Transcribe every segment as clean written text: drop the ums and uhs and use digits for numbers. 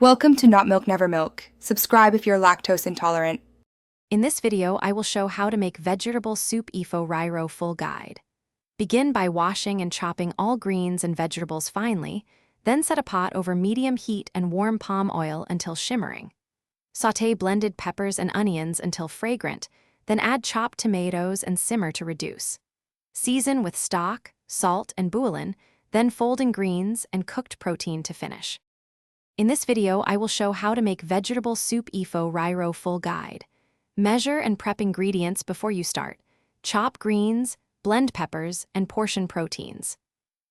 Welcome to Not Milk Never Milk. Subscribe if you're lactose intolerant. In this video, I will show how to make vegetable soup Efo Riro full guide. Begin by washing and chopping all greens and vegetables finely, then set a pot over medium heat and warm palm oil until shimmering. Sauté blended peppers and onions until fragrant, then add chopped tomatoes and simmer to reduce. Season with stock, salt, and bouillon, then fold in greens and cooked protein to finish. In this video, I will show how to make vegetable soup Efo Riro full guide. Measure and prep ingredients before you start. Chop greens, blend peppers, and portion proteins.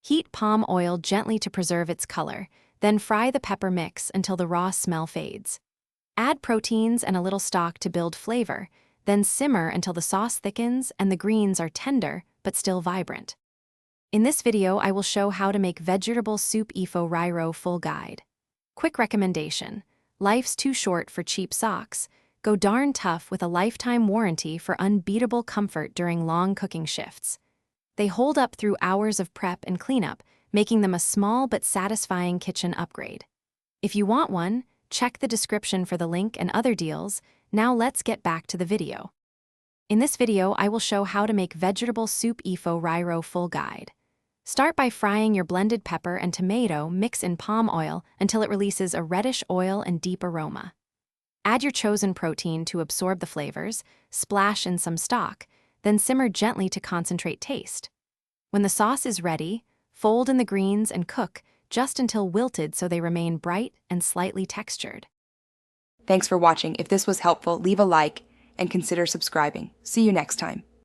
Heat palm oil gently to preserve its color, then fry the pepper mix until the raw smell fades. Add proteins and a little stock to build flavor, then simmer until the sauce thickens and the greens are tender but still vibrant. In this video, I will show how to make vegetable soup Efo Riro full guide. Quick recommendation: life's too short for cheap socks. Go darn tough with a lifetime warranty for unbeatable comfort during long cooking shifts. They hold up through hours of prep and cleanup, making them a small but satisfying kitchen upgrade. If you want one, check the description for the link and other deals. Now let's get back to the video. In this video, I will show how to make vegetable soup Efo Riro full guide. Start by frying your blended pepper and tomato mix in palm oil until it releases a reddish oil and deep aroma. Add your chosen protein to absorb the flavors, splash in some stock, then simmer gently to concentrate taste. When the sauce is ready, fold in the greens and cook just until wilted so they remain bright and slightly textured. Thanks for watching. If this was helpful, leave a like and consider subscribing. See you next time.